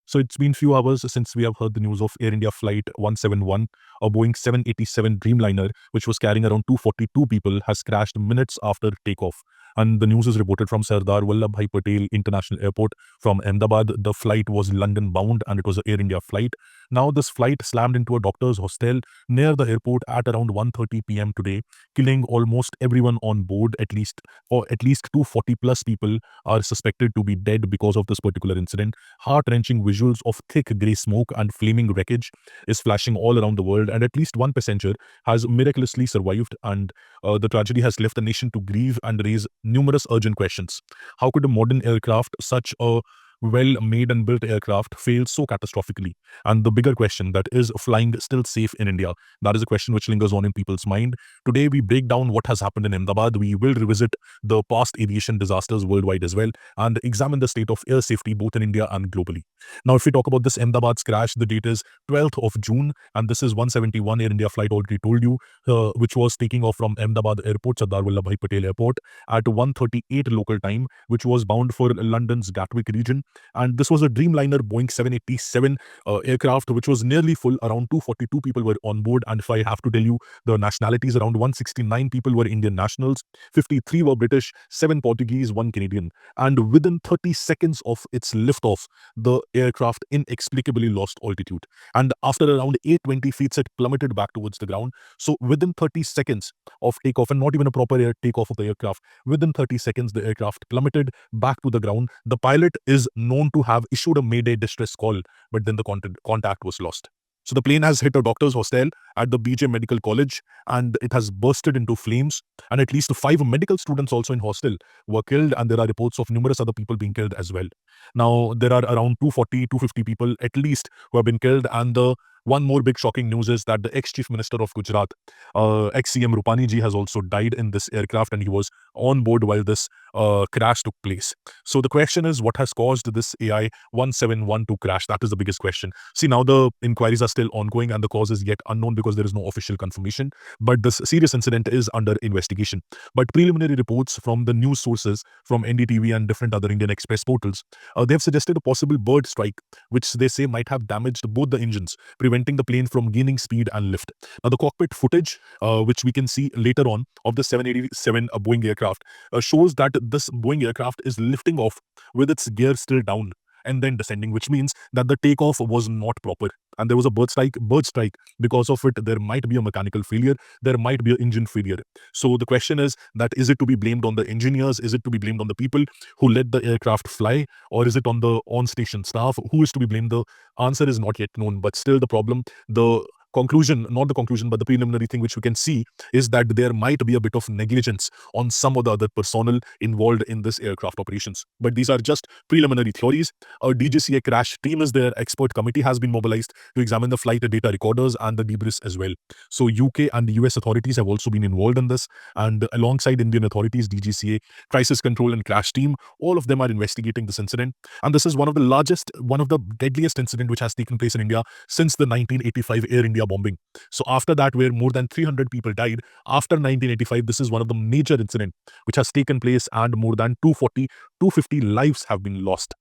So it's been few hours since we have heard the news of Air India Flight 171, a Boeing 787 Dreamliner, which was carrying around 242 people, has crashed minutes after takeoff. And the news is reported from Sardar Vallabhbhai Patel International Airport from Ahmedabad. The flight was London bound and it was an Air India flight. Now this flight slammed into a doctor's hostel near the airport at around 1:30 p.m. today, killing almost everyone on board. At least 240 plus people are suspected to be dead because of this particular incident. Heart-wrenching visuals of thick grey smoke and flaming wreckage is flashing all around the world, and at least one passenger has miraculously survived. And the tragedy has left the nation to grieve and raise numerous urgent questions. How could a modern aircraft, such a well-made and built aircraft, fail so catastrophically? And the bigger question, that is flying still safe in India? That is a question which lingers on in people's mind. Today, we break down what has happened in Ahmedabad. We will revisit the past aviation disasters worldwide as well, and examine the state of air safety both in India and globally. Now, if we talk about this Ahmedabad's crash, the date is 12th of June, and this is 171 Air India flight, already told you, which was taking off from Ahmedabad Airport, Sardar Vallabhbhai Patel Airport, at 1:38 local time, which was bound for London's Gatwick region. And this was a Dreamliner Boeing 787 aircraft, which was nearly full. Around 242 people were on board, and if I have to tell you the nationalities, around 169 people were Indian nationals, 53 were British, 7 Portuguese, 1 Canadian. And within 30 seconds of its liftoff, the aircraft inexplicably lost altitude. And after around 820 feet, it plummeted back towards the ground. So within 30 seconds of takeoff, and not even a proper air takeoff of the aircraft, within 30 seconds, the aircraft plummeted back to the ground. The pilot is known to have issued a mayday distress call, but then the contact was lost. So the plane has hit a doctor's hostel at the BJ Medical College, and it has bursted into flames. And at least 5 medical students also in hostel were killed, and there are reports of numerous other people being killed as well. Now, there are around 240, 250 people at least who have been killed, and the one more big shocking news is that the ex-chief minister of Gujarat, ex-CM Rupani ji, has also died in this aircraft, and he was on board while this crash took place. So the question is, what has caused this AI 171 to crash? That is the biggest question. See, now the inquiries are still ongoing and the cause is yet unknown because there is no official confirmation, but this serious incident is under investigation. But preliminary reports from the news sources from NDTV and different other Indian Express portals, they have suggested a possible bird strike, which they say might have damaged both the engines, preventing the plane from gaining speed and lift. Now, the cockpit footage, which we can see later on, of the 787 Boeing aircraft, shows that this Boeing aircraft is lifting off with its gear still down and then descending, which means that the takeoff was not proper. And there was a bird strike. Because of it, there might be a mechanical failure, there might be an engine failure. So the question is that, is it to be blamed on the engineers? Is it to be blamed on the people who let the aircraft fly? Or is it on the on-station staff? Who is to be blamed? The answer is not yet known, but still the problem, the conclusion, not the conclusion, but the preliminary thing which we can see is that there might be a bit of negligence on some of the other personnel involved in this aircraft operations. But these are just preliminary theories. A DGCA crash team is there. Expert committee has been mobilized to examine the flight data recorders and the debris as well. So UK and the US authorities have also been involved in this, and alongside Indian authorities, DGCA, crisis control and crash team, all of them are investigating this incident. And this is one of the deadliest incident which has taken place in India since the 1985 Air India bombing. So after that, where more than 300 people died, after 1985, this is one of the major incident which has taken place, and more than 240, 250 lives have been lost.